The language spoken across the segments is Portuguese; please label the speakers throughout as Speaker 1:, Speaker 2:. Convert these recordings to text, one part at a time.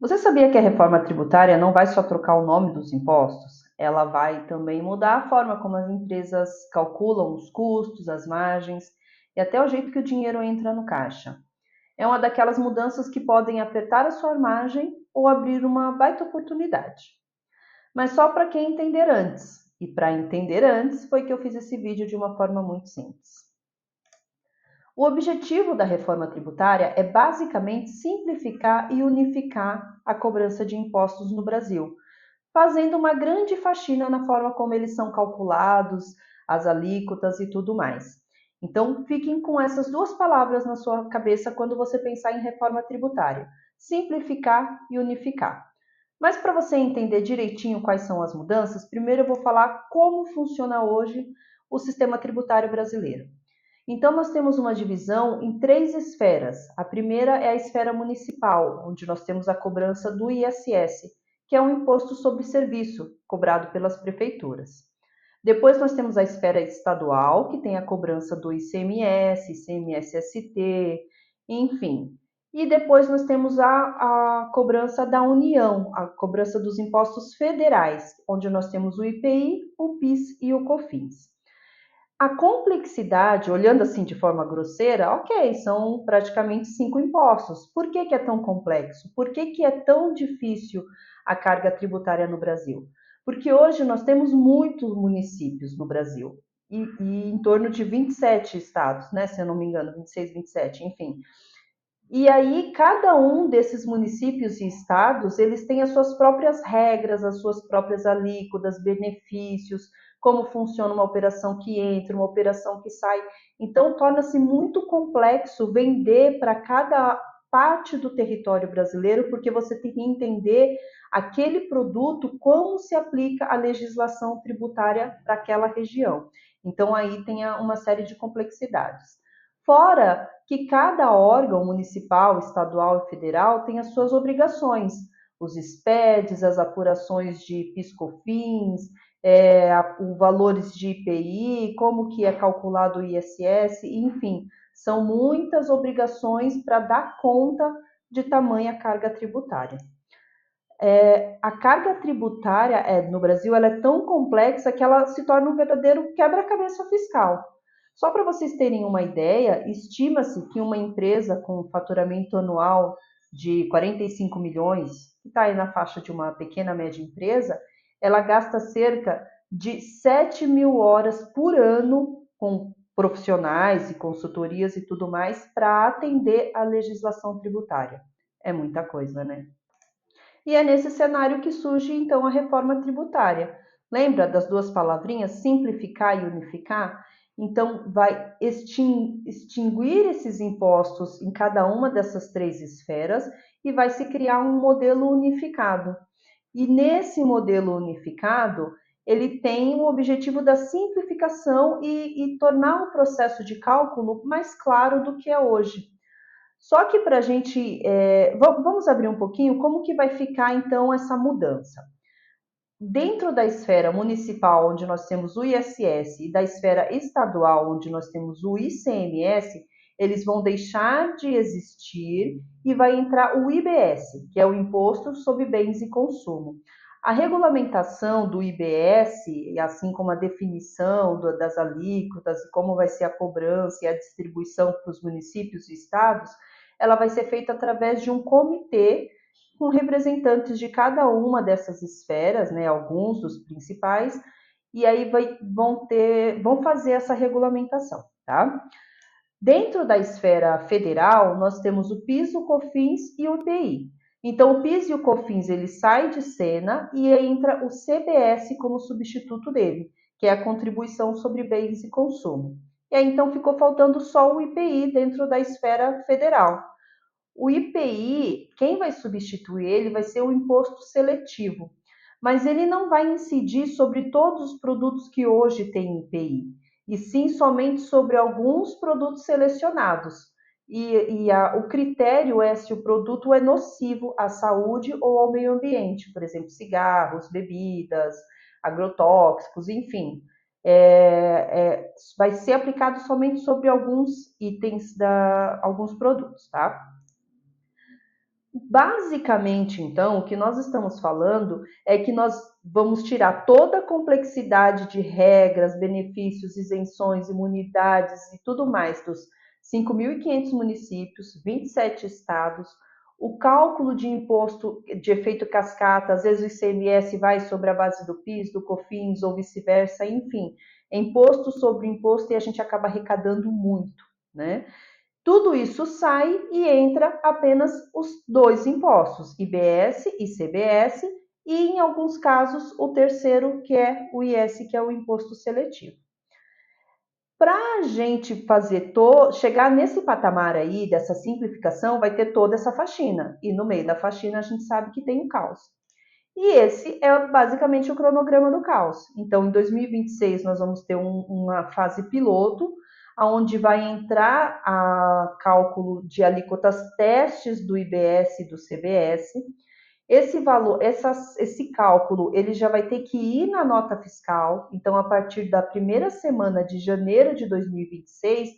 Speaker 1: Você sabia que a reforma tributária não vai só trocar o nome dos impostos? Ela vai também mudar a forma como as empresas calculam os custos, as margens e até o jeito que o dinheiro entra no caixa. É uma daquelas mudanças que podem apertar a sua margem ou abrir uma baita oportunidade. Mas só para quem entender antes. E para entender antes foi que eu fiz esse vídeo de uma forma muito simples. O objetivo da reforma tributária é basicamente simplificar e unificar a cobrança de impostos no Brasil, fazendo uma grande faxina na forma como eles são calculados, as alíquotas e tudo mais. Então, fiquem com essas duas palavras na sua cabeça quando você pensar em reforma tributária: simplificar e unificar. Mas para você entender direitinho quais são as mudanças, primeiro eu vou falar como funciona hoje o sistema tributário brasileiro. Então, nós temos uma divisão em três esferas. A primeira é a esfera municipal, onde nós temos a cobrança do ISS, que é um imposto sobre serviço cobrado pelas prefeituras. Depois, nós temos a esfera estadual, que tem a cobrança do ICMS, ICMS-ST, enfim. E depois nós temos a cobrança da União, a cobrança dos impostos federais, onde nós temos o IPI, o PIS e o COFINS. A complexidade, olhando assim de forma grosseira, ok, são praticamente 5 impostos. Por que é tão complexo? Por que é tão difícil a carga tributária no Brasil? Porque hoje nós temos muitos municípios no Brasil e em torno de 27 estados, né? Se eu não me engano, 26, 27, enfim. E aí, cada um desses municípios e estados, eles têm as suas próprias regras, as suas próprias alíquotas, benefícios, como funciona uma operação que entra, uma operação que sai. Então, torna-se muito complexo vender para cada parte do território brasileiro, porque você tem que entender aquele produto, como se aplica a legislação tributária para aquela região. Então, aí tem uma série de complexidades. Fora que cada órgão municipal, estadual e federal tem as suas obrigações, os SPEDs, as apurações de PIS/COFINS, os valores de IPI, como que é calculado o ISS, enfim, são muitas obrigações para dar conta de tamanha carga tributária. A carga tributária no Brasil ela é tão complexa que ela se torna um verdadeiro quebra-cabeça fiscal. Só para vocês terem uma ideia, estima-se que uma empresa com faturamento anual de 45 milhões, que está aí na faixa de uma pequena média empresa, ela gasta cerca de 7 mil horas por ano com profissionais e consultorias e tudo mais para atender a legislação tributária. É muita coisa, né? E é nesse cenário que surge então a reforma tributária. Lembra das duas palavrinhas, simplificar e unificar? Então, vai extinguir esses impostos em cada uma dessas três esferas e vai se criar um modelo unificado. E nesse modelo unificado, ele tem o objetivo da simplificação e tornar o processo de cálculo mais claro do que é hoje. Só que para a gente, vamos abrir um pouquinho como que vai ficar então essa mudança. Dentro da esfera municipal, onde nós temos o ISS, e da esfera estadual, onde nós temos o ICMS, eles vão deixar de existir e vai entrar o IBS, que é o Imposto sobre Bens e Consumo. A regulamentação do IBS, assim como a definição das alíquotas e como vai ser a cobrança e a distribuição para os municípios e estados, ela vai ser feita através de um comitê com representantes de cada uma dessas esferas, né, alguns dos principais, e aí vão fazer essa regulamentação, tá? Dentro da esfera federal, nós temos o PIS, o COFINS e o IPI. Então, o PIS e o COFINS ele sai de cena e entra o CBS como substituto dele, que é a contribuição sobre bens e consumo. E aí, então, ficou faltando só o IPI dentro da esfera federal. O IPI, quem vai substituir ele vai ser o imposto seletivo, mas ele não vai incidir sobre todos os produtos que hoje têm IPI, e sim somente sobre alguns produtos selecionados. O critério é se o produto é nocivo à saúde ou ao meio ambiente, por exemplo, cigarros, bebidas, agrotóxicos, enfim. Vai ser aplicado somente sobre alguns itens alguns produtos, tá? Basicamente, então, o que nós estamos falando é que nós vamos tirar toda a complexidade de regras, benefícios, isenções, imunidades e tudo mais dos 5.500 municípios, 27 estados, o cálculo de imposto de efeito cascata, às vezes o ICMS vai sobre a base do PIS, do COFINS ou vice-versa, enfim, é imposto sobre imposto e a gente acaba arrecadando muito, né? Tudo isso sai e entra apenas os dois impostos, IBS e CBS, e em alguns casos o terceiro, que é o IS, que é o imposto seletivo. Para a gente chegar nesse patamar aí, dessa simplificação, vai ter toda essa faxina. E no meio da faxina a gente sabe que tem o caos. E esse é basicamente o cronograma do caos. Então, em 2026, nós vamos ter uma fase piloto, onde vai entrar a cálculo de alíquotas testes do IBS e do CBS. Esse valor, esse cálculo, ele já vai ter que ir na nota fiscal. Então, a partir da primeira semana de janeiro de 2026,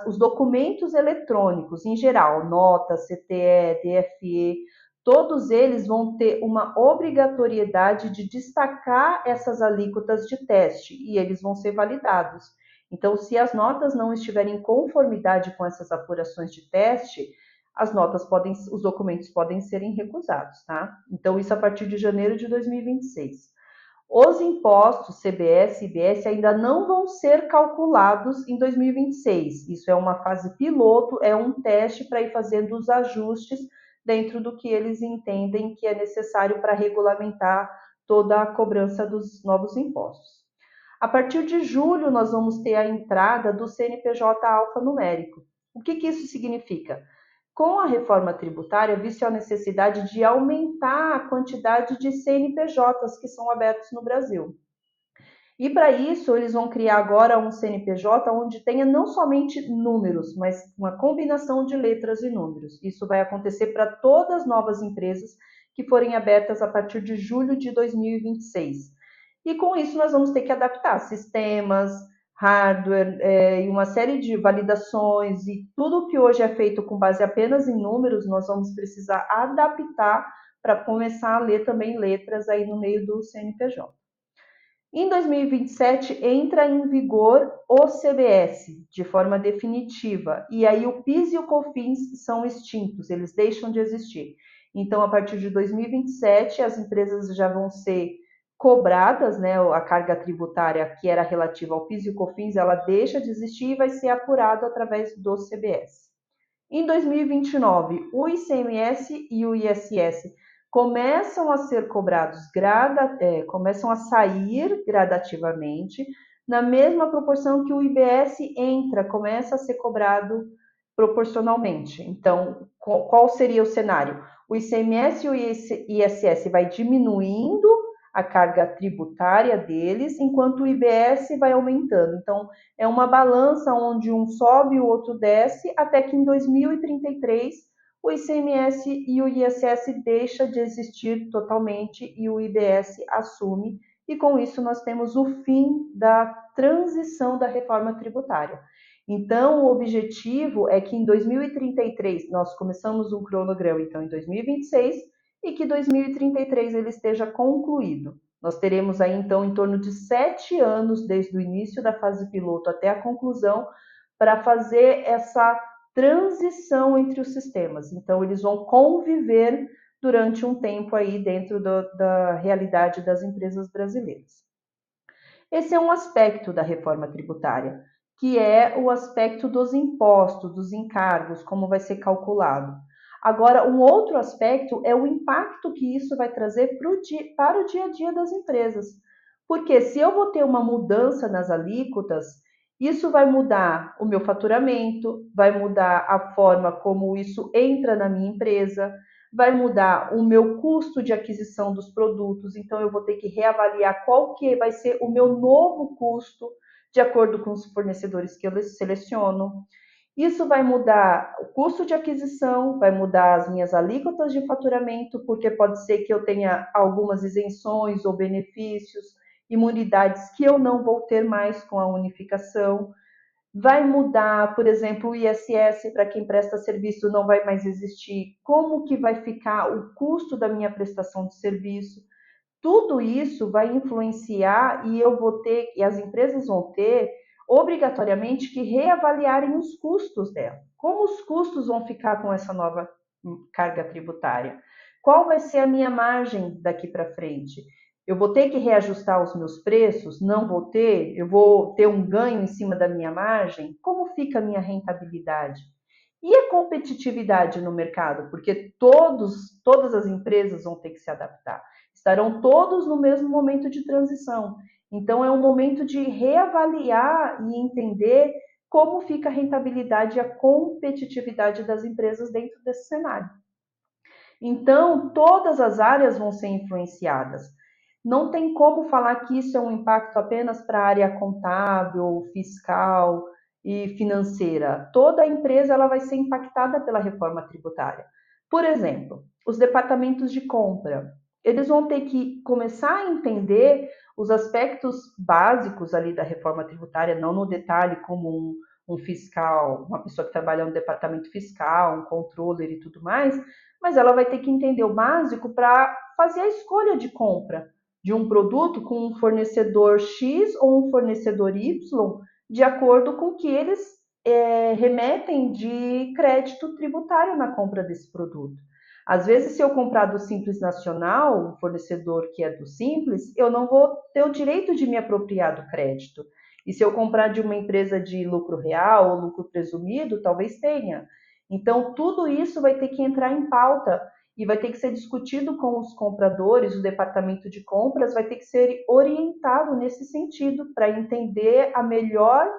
Speaker 1: os documentos eletrônicos, em geral, nota, CTE, DFE, todos eles vão ter uma obrigatoriedade de destacar essas alíquotas de teste e eles vão ser validados. Então, se as notas não estiverem em conformidade com essas apurações de teste, os documentos podem serem recusados, tá? Então, isso a partir de janeiro de 2026. Os impostos CBS e IBS ainda não vão ser calculados em 2026. Isso é uma fase piloto, é um teste para ir fazendo os ajustes dentro do que eles entendem que é necessário para regulamentar toda a cobrança dos novos impostos. A partir de julho, nós vamos ter a entrada do CNPJ alfanumérico. O que isso significa? Com a reforma tributária, viu-se a necessidade de aumentar a quantidade de CNPJs que são abertos no Brasil. E para isso, eles vão criar agora um CNPJ onde tenha não somente números, mas uma combinação de letras e números. Isso vai acontecer para todas as novas empresas que forem abertas a partir de julho de 2026. E com isso, nós vamos ter que adaptar sistemas, hardware e uma série de validações e tudo que hoje é feito com base apenas em números, nós vamos precisar adaptar para começar a ler também letras aí no meio do CNPJ. Em 2027 entra em vigor o CBS de forma definitiva e aí o PIS e o COFINS são extintos, eles deixam de existir. Então, a partir de 2027, as empresas já vão ser cobradas, né, a carga tributária que era relativa ao PIS e o COFINS, ela deixa de existir e vai ser apurado através do CBS. Em 2029, o ICMS e o ISS começam a ser cobrados, começam a sair gradativamente, na mesma proporção que o IBS entra, começa a ser cobrado proporcionalmente. Então, qual seria o cenário? O ICMS e o ISS vai diminuindo a carga tributária deles, enquanto o IBS vai aumentando. Então, é uma balança onde um sobe e o outro desce, até que em 2033 o ICMS e o ISS deixa de existir totalmente e o IBS assume, e com isso nós temos o fim da transição da reforma tributária. Então, o objetivo é que em 2033 nós começamos um cronograma, então em 2026, e que 2033 ele esteja concluído. Nós teremos aí então em torno de 7 anos desde o início da fase piloto até a conclusão para fazer essa transição entre os sistemas. Então, eles vão conviver durante um tempo aí dentro da realidade das empresas brasileiras. Esse é um aspecto da reforma tributária, que é o aspecto dos impostos, dos encargos, como vai ser calculado. Agora, um outro aspecto é o impacto que isso vai trazer para o dia a dia das empresas. Porque se eu vou ter uma mudança nas alíquotas, isso vai mudar o meu faturamento, vai mudar a forma como isso entra na minha empresa, vai mudar o meu custo de aquisição dos produtos, então eu vou ter que reavaliar qual que vai ser o meu novo custo de acordo com os fornecedores que eu seleciono. Isso vai mudar o custo de aquisição, vai mudar as minhas alíquotas de faturamento, porque pode ser que eu tenha algumas isenções ou benefícios, imunidades que eu não vou ter mais com a unificação. Vai mudar, por exemplo, o ISS para quem presta serviço não vai mais existir. Como que vai ficar o custo da minha prestação de serviço? Tudo isso vai influenciar e eu vou ter, e as empresas vão ter, obrigatoriamente que reavaliarem os custos dela. Como os custos vão ficar com essa nova carga tributária? Qual vai ser a minha margem daqui para frente? Eu vou ter que reajustar os meus preços? Não vou ter? Eu vou ter um ganho em cima da minha margem? Como fica a minha rentabilidade? E a competitividade no mercado? Porque todas as empresas vão ter que se adaptar. Estarão todos no mesmo momento de transição. Então, é um momento de reavaliar e entender como fica a rentabilidade e a competitividade das empresas dentro desse cenário. Então, todas as áreas vão ser influenciadas. Não tem como falar que isso é um impacto apenas para a área contábil, fiscal e financeira. Toda a empresa ela vai ser impactada pela reforma tributária. Por exemplo, os departamentos de compra, eles vão ter que começar a entender os aspectos básicos ali da reforma tributária, não no detalhe como um fiscal, uma pessoa que trabalha no departamento fiscal, um controller e tudo mais, mas ela vai ter que entender o básico para fazer a escolha de compra de um produto com um fornecedor X ou um fornecedor Y, de acordo com o que eles remetem de crédito tributário na compra desse produto. Às vezes, se eu comprar do Simples Nacional, um fornecedor que é do Simples, eu não vou ter o direito de me apropriar do crédito. E se eu comprar de uma empresa de lucro real ou lucro presumido, talvez tenha. Então, tudo isso vai ter que entrar em pauta e vai ter que ser discutido com os compradores, o departamento de compras vai ter que ser orientado nesse sentido para entender a melhor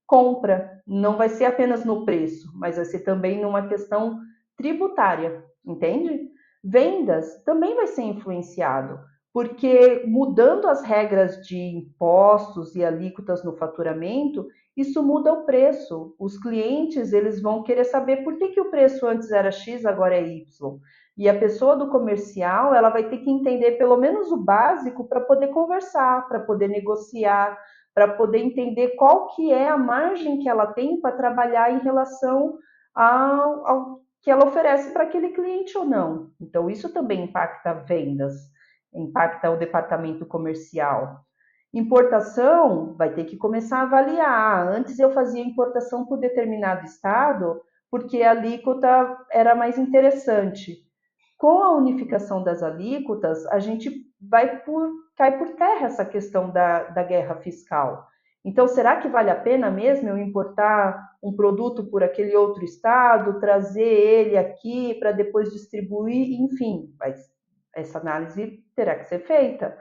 Speaker 1: compra. Não vai ser apenas no preço, mas vai ser também numa questão tributária, entende? Vendas também vai ser influenciado, porque mudando as regras de impostos e alíquotas no faturamento, isso muda o preço. Os clientes, eles vão querer saber por que o preço antes era X, agora é Y. E a pessoa do comercial, ela vai ter que entender pelo menos o básico para poder conversar, para poder negociar, para poder entender qual que é a margem que ela tem para trabalhar em relação ao que ela oferece para aquele cliente ou não. Então, isso também impacta vendas, impacta o departamento comercial. Importação vai ter que começar a avaliar. Antes eu fazia importação por determinado estado, porque a alíquota era mais interessante. Com a unificação das alíquotas, a gente cai por terra essa questão da guerra fiscal. Então, será que vale a pena mesmo eu importar um produto por aquele outro estado, trazer ele aqui para depois distribuir? Enfim, essa análise terá que ser feita.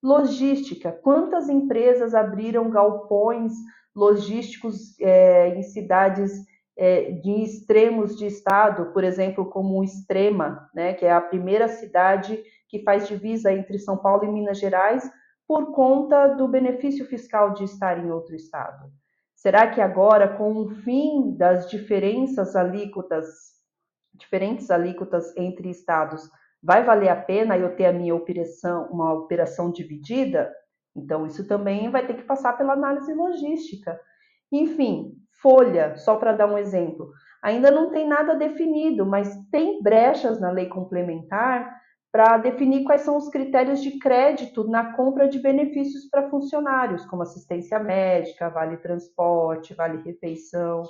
Speaker 1: Logística. Quantas empresas abriram galpões logísticos em cidades de extremos de estado, por exemplo, como Extrema, né, que é a primeira cidade que faz divisa entre São Paulo e Minas Gerais, por conta do benefício fiscal de estar em outro estado. Será que agora, com o fim das diferentes alíquotas entre estados, vai valer a pena eu ter a minha operação, uma operação dividida? Então, isso também vai ter que passar pela análise logística. Enfim, folha, só para dar um exemplo, ainda não tem nada definido, mas tem brechas na lei complementar para definir quais são os critérios de crédito na compra de benefícios para funcionários, como assistência médica, vale transporte, vale refeição,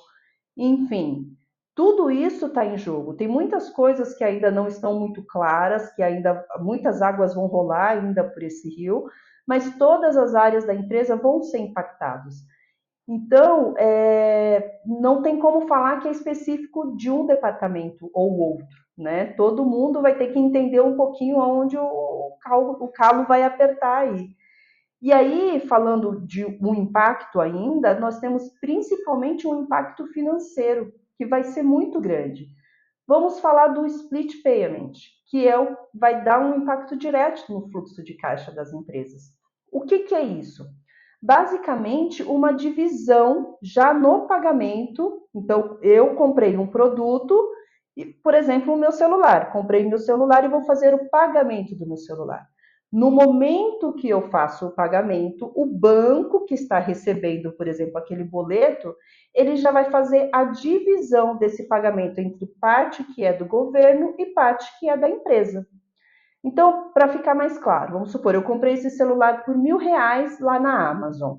Speaker 1: enfim, tudo isso está em jogo. Tem muitas coisas que ainda não estão muito claras, que ainda muitas águas vão rolar ainda por esse rio, mas todas as áreas da empresa vão ser impactadas. Então, não tem como falar que é específico de um departamento ou outro, né? Todo mundo vai ter que entender um pouquinho onde o calo vai apertar aí. E aí, falando de um impacto ainda, nós temos principalmente um impacto financeiro, que vai ser muito grande. Vamos falar do split payment, que vai dar um impacto direto no fluxo de caixa das empresas. O que é isso? Basicamente, uma divisão já no pagamento. Então, eu comprei um produto, por exemplo, o meu celular. Comprei meu celular e vou fazer o pagamento do meu celular. No momento que eu faço o pagamento, o banco que está recebendo, por exemplo, aquele boleto, ele já vai fazer a divisão desse pagamento entre parte que é do governo e parte que é da empresa. Então, para ficar mais claro, vamos supor, eu comprei esse celular por R$ 1.000 lá na Amazon.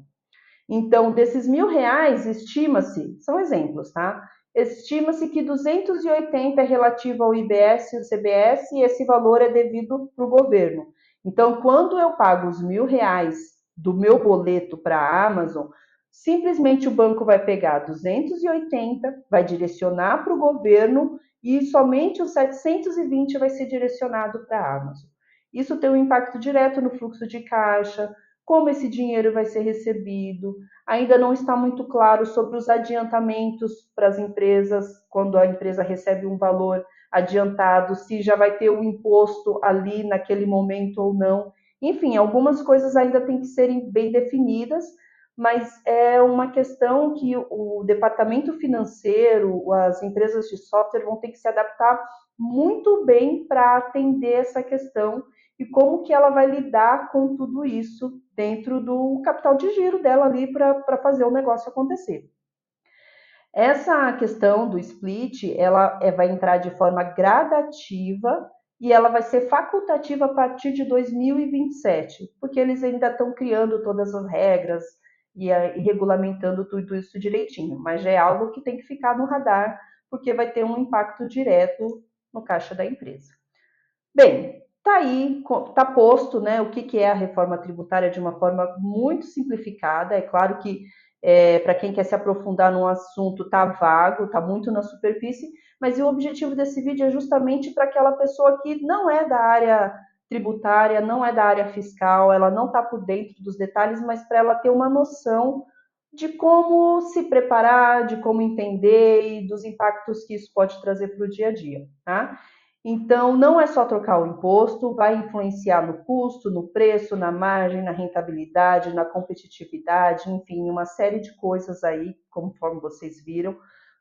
Speaker 1: Então, desses R$ 1.000, estima-se, são exemplos, tá? Estima-se que 280 é relativo ao IBS e o CBS e esse valor é devido para o governo. Então, quando eu pago os R$ 1.000 do meu boleto para a Amazon, simplesmente o banco vai pegar 280, vai direcionar para o governo e somente os 720 vai ser direcionado para a Amazon. Isso tem um impacto direto no fluxo de caixa, como esse dinheiro vai ser recebido. Ainda não está muito claro sobre os adiantamentos para as empresas, quando a empresa recebe um valor adiantado, se já vai ter o imposto ali naquele momento ou não. Enfim, algumas coisas ainda têm que serem bem definidas, mas é uma questão que o departamento financeiro, as empresas de software vão ter que se adaptar muito bem para atender essa questão e como que ela vai lidar com tudo isso dentro do capital de giro dela ali para fazer o negócio acontecer. Essa questão do split, ela vai entrar de forma gradativa e ela vai ser facultativa a partir de 2027, porque eles ainda estão criando todas as regras e regulamentando tudo isso direitinho, mas já é algo que tem que ficar no radar, porque vai ter um impacto direto no caixa da empresa. Bem, tá aí, tá posto, né, o que, que é a reforma tributária de uma forma muito simplificada. É claro que para quem quer se aprofundar num assunto tá vago, tá muito na superfície, mas o objetivo desse vídeo é justamente para aquela pessoa que não é da área tributária, não é da área fiscal, ela não está por dentro dos detalhes, mas para ela ter uma noção de como se preparar, de como entender e dos impactos que isso pode trazer para o dia a dia, tá? Então, não é só trocar o imposto, vai influenciar no custo, no preço, na margem, na rentabilidade, na competitividade, enfim, uma série de coisas aí, conforme vocês viram.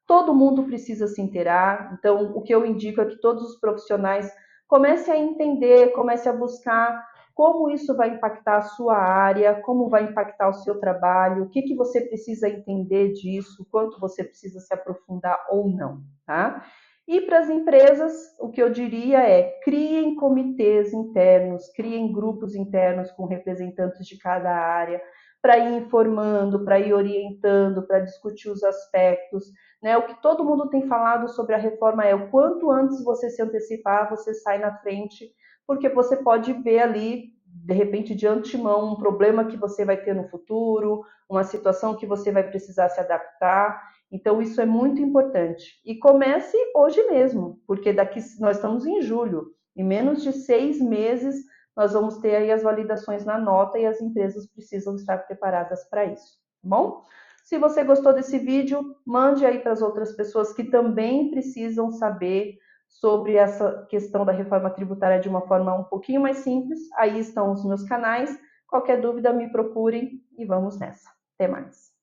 Speaker 1: Todo mundo precisa se inteirar, então o que eu indico é que todos os profissionais comecem a entender, comecem a buscar como isso vai impactar a sua área, como vai impactar o seu trabalho, o que, que você precisa entender disso, quanto você precisa se aprofundar ou não, tá? E para as empresas, o que eu diria é: criem comitês internos, criem grupos internos com representantes de cada área, para ir informando, para ir orientando, para discutir os aspectos. Né? O que todo mundo tem falado sobre a reforma é o quanto antes você se antecipar, você sai na frente, porque você pode ver ali, de repente, de antemão, um problema que você vai ter no futuro, uma situação que você vai precisar se adaptar. Então, isso é muito importante. E comece hoje mesmo, porque daqui nós estamos em julho, em menos de 6 meses nós vamos ter aí as validações na nota e as empresas precisam estar preparadas para isso, tá bom? Se você gostou desse vídeo, mande aí para as outras pessoas que também precisam saber sobre essa questão da reforma tributária de uma forma um pouquinho mais simples. Aí estão os meus canais. Qualquer dúvida, me procurem e vamos nessa. Até mais.